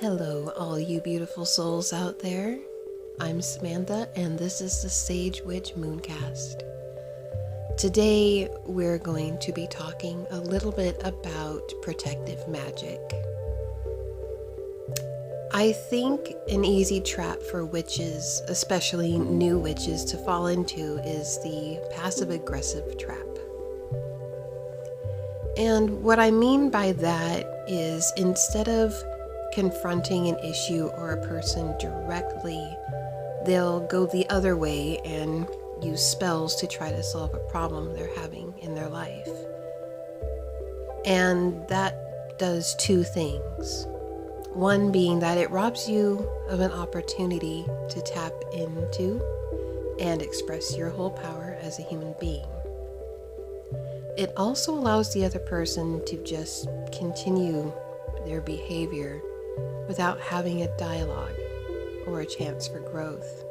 Hello, all you beautiful souls out there. I'm Samantha, and this is the Sage Witch Mooncast. Today, we're going to be talking a little bit about protective magic. I think an easy trap for witches, especially new witches, to fall into is the passive-aggressive trap. And what I mean by that is instead of confronting an issue or a person directly, they'll go the other way and use spells to try to solve a problem they're having in their life. And that does two things. One being that it robs you of an opportunity to tap into and express your whole power as a human being. It also allows the other person to just continue their behavior without having a dialogue or a chance for growth.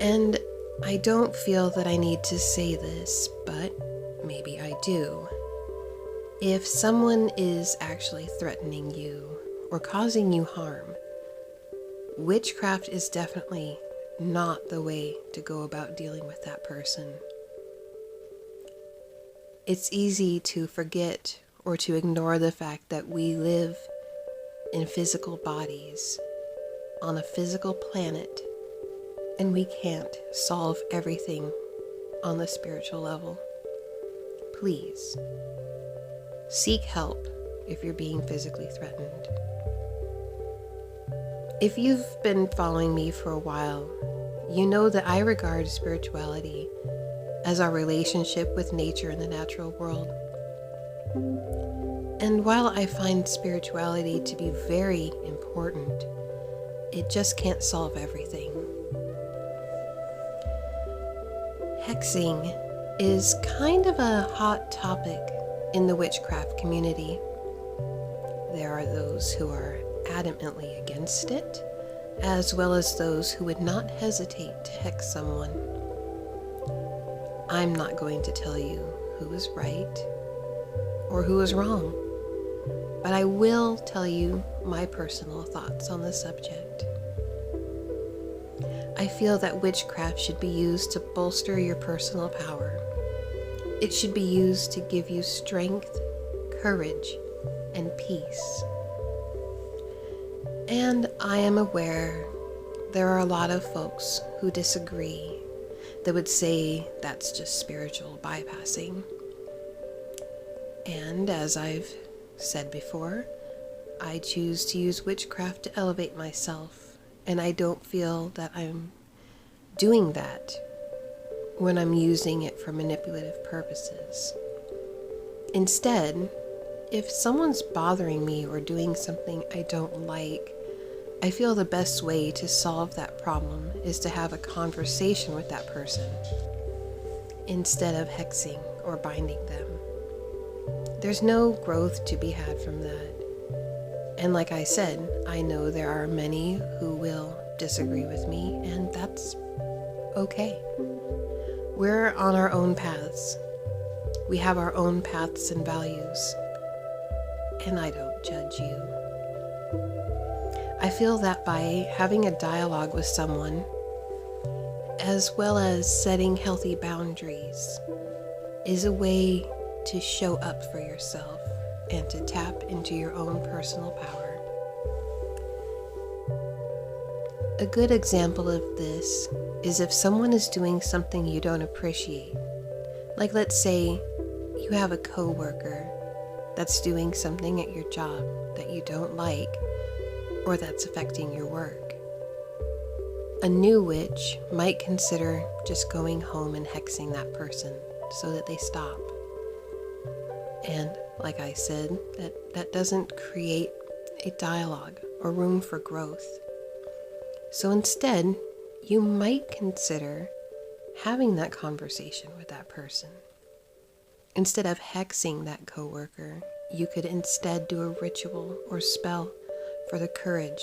And I don't feel that I need to say this, but maybe I do. If someone is actually threatening you or causing you harm, witchcraft is definitely not the way to go about dealing with that person. It's easy to forget or to ignore the fact that we live in physical bodies on a physical planet, and we can't solve everything on the spiritual level. Please seek help if you're being physically threatened. If you've been following me for a while, you know that I regard spirituality as our relationship with nature and the natural world. And while I find spirituality to be very important, it just can't solve everything. Hexing is kind of a hot topic in the witchcraft community. There are those who are adamantly against it, as well as those who would not hesitate to hex someone. I'm not going to tell you who is right or who is wrong, but I will tell you my personal thoughts on the subject. I feel that witchcraft should be used to bolster your personal power. It should be used to give you strength, courage, and peace. And I am aware there are a lot of folks who disagree, that would say that's just spiritual bypassing. And as I've said before, I choose to use witchcraft to elevate myself, and I don't feel that I'm doing that when I'm using it for manipulative purposes. Instead, if someone's bothering me or doing something I don't like, I feel the best way to solve that problem is to have a conversation with that person instead of hexing or binding them. There's no growth to be had from that. And like I said, I know there are many who will disagree with me, and that's okay. We're on our own paths. We have our own paths and values, and I don't judge you. I feel that by having a dialogue with someone, as well as setting healthy boundaries, is a way to show up for yourself and to tap into your own personal power. A good example of this is if someone is doing something you don't appreciate. Like, let's say you have a coworker that's doing something at your job that you don't like, or that's affecting your work. A new witch might consider just going home and hexing that person so that they stop. And like I said, that doesn't create a dialogue or room for growth. So instead, you might consider having that conversation with that person. Instead of hexing that coworker, you could instead do a ritual or spell for the courage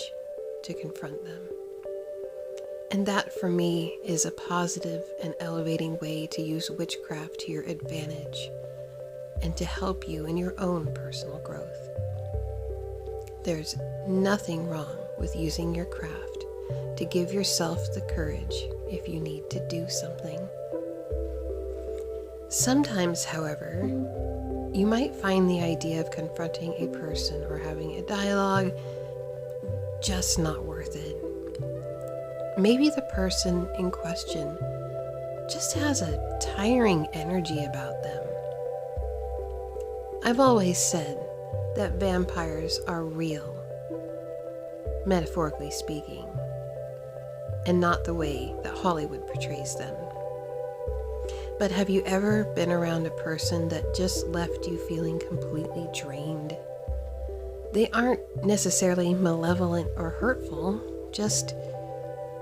to confront them. And that, for me, is a positive and elevating way to use witchcraft to your advantage and to help you in your own personal growth. There's nothing wrong with using your craft to give yourself the courage if you need to do something. Sometimes, however, you might find the idea of confronting a person or having a dialogue just not worth it. Maybe the person in question just has a tiring energy about them. I've always said that vampires are real, metaphorically speaking, and not the way that Hollywood portrays them. But have you ever been around a person that just left you feeling completely drained? They aren't necessarily malevolent or hurtful, just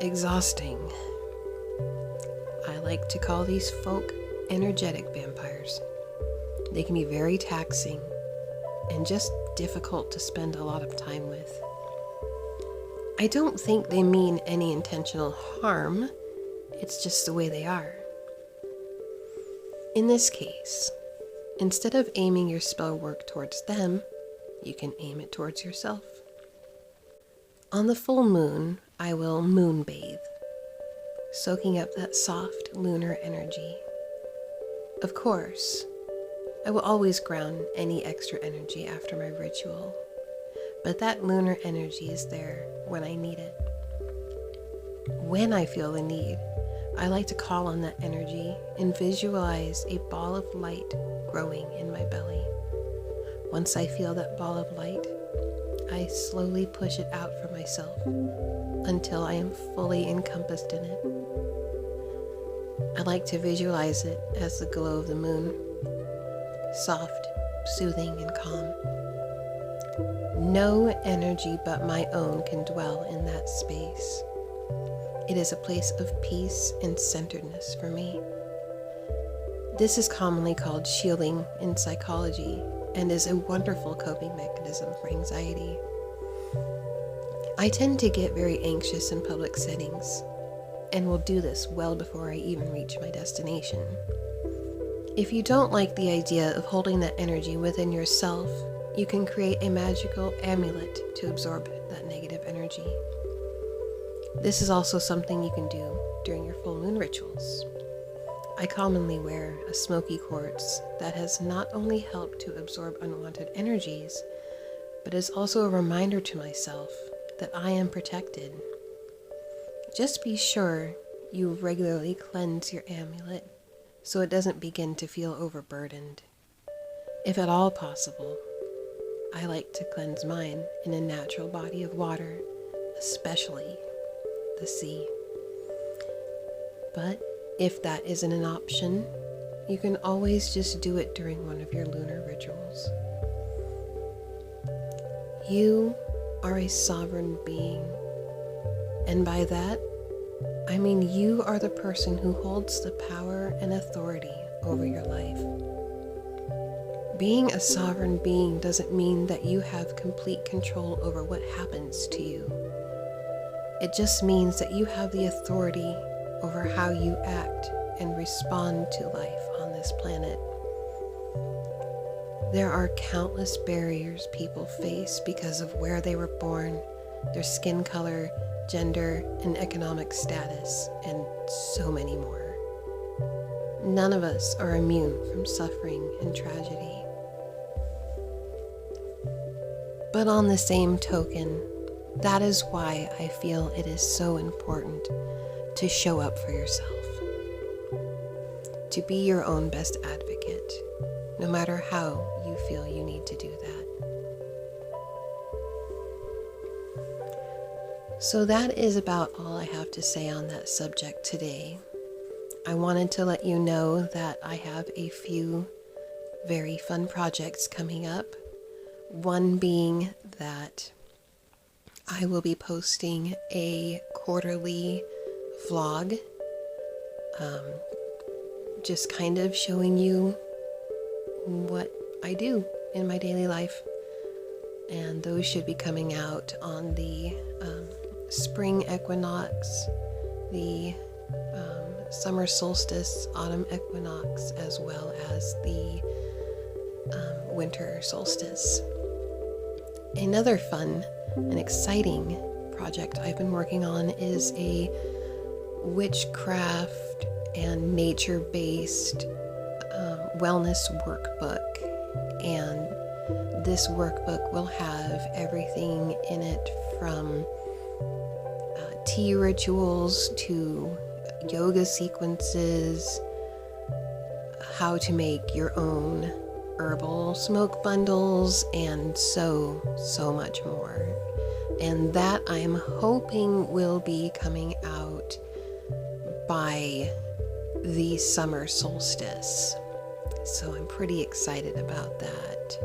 exhausting. I like to call these folk energetic vampires. They can be very taxing and just difficult to spend a lot of time with. I don't think they mean any intentional harm, it's just the way they are. In this case, instead of aiming your spell work towards them, you can aim it towards yourself. On the full moon, I will moonbathe, soaking up that soft lunar energy. Of course, I will always ground any extra energy after my ritual, but that lunar energy is there when I need it. When I feel the need, I like to call on that energy and visualize a ball of light growing in my belly. Once I feel that ball of light, I slowly push it out from myself until I am fully encompassed in it. I like to visualize it as the glow of the moon, soft, soothing, and calm. No energy but my own can dwell in that space. It is a place of peace and centeredness for me. This is commonly called shielding in psychology and is a wonderful coping mechanism for anxiety. I tend to get very anxious in public settings and will do this well before I even reach my destination. If you don't like the idea of holding that energy within yourself, you can create a magical amulet to absorb that negative energy. This is also something you can do during your full moon rituals. I commonly wear a smoky quartz that has not only helped to absorb unwanted energies, but is also a reminder to myself that I am protected. Just be sure you regularly cleanse your amulet so it doesn't begin to feel overburdened. If at all possible, I like to cleanse mine in a natural body of water, especially the sea. But if that isn't an option, you can always just do it during one of your lunar rituals. You are a sovereign being, and by that, I mean you are the person who holds the power and authority over your life. Being a sovereign being doesn't mean that you have complete control over what happens to you. It just means that you have the authority over how you act and respond to life on this planet. There are countless barriers people face because of where they were born, their skin color, gender, and economic status, and so many more. None of us are immune from suffering and tragedy. But on the same token, that is why I feel it is so important to show up for yourself, to be your own best advocate, no matter how you feel you need to do that. So that is about all I have to say on that subject today. I wanted to let you know that I have a few very fun projects coming up. One being that I will be posting a quarterly vlog, just kind of showing you what I do in my daily life. And those should be coming out on the spring equinox, the summer solstice, autumn equinox, as well as the winter solstice. Another fun and exciting project I've been working on is a witchcraft and nature-based wellness workbook. And this workbook will have everything in it from tea rituals to yoga sequences, how to make your own herbal smoke bundles, and so much more. And that I'm hoping will be coming out by the summer solstice. So I'm pretty excited about that.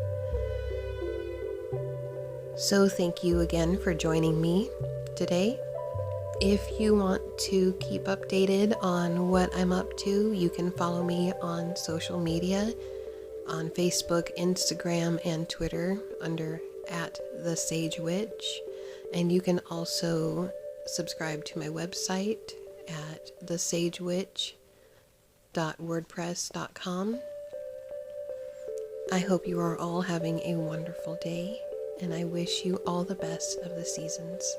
So thank you again for joining me today. If you want to keep updated on what I'm up to, you can follow me on social media, on Facebook, Instagram, and Twitter under @thesagewitch. And you can also subscribe to my website at thesagewitch.wordpress.com. I hope you are all having a wonderful day, and I wish you all the best of the seasons.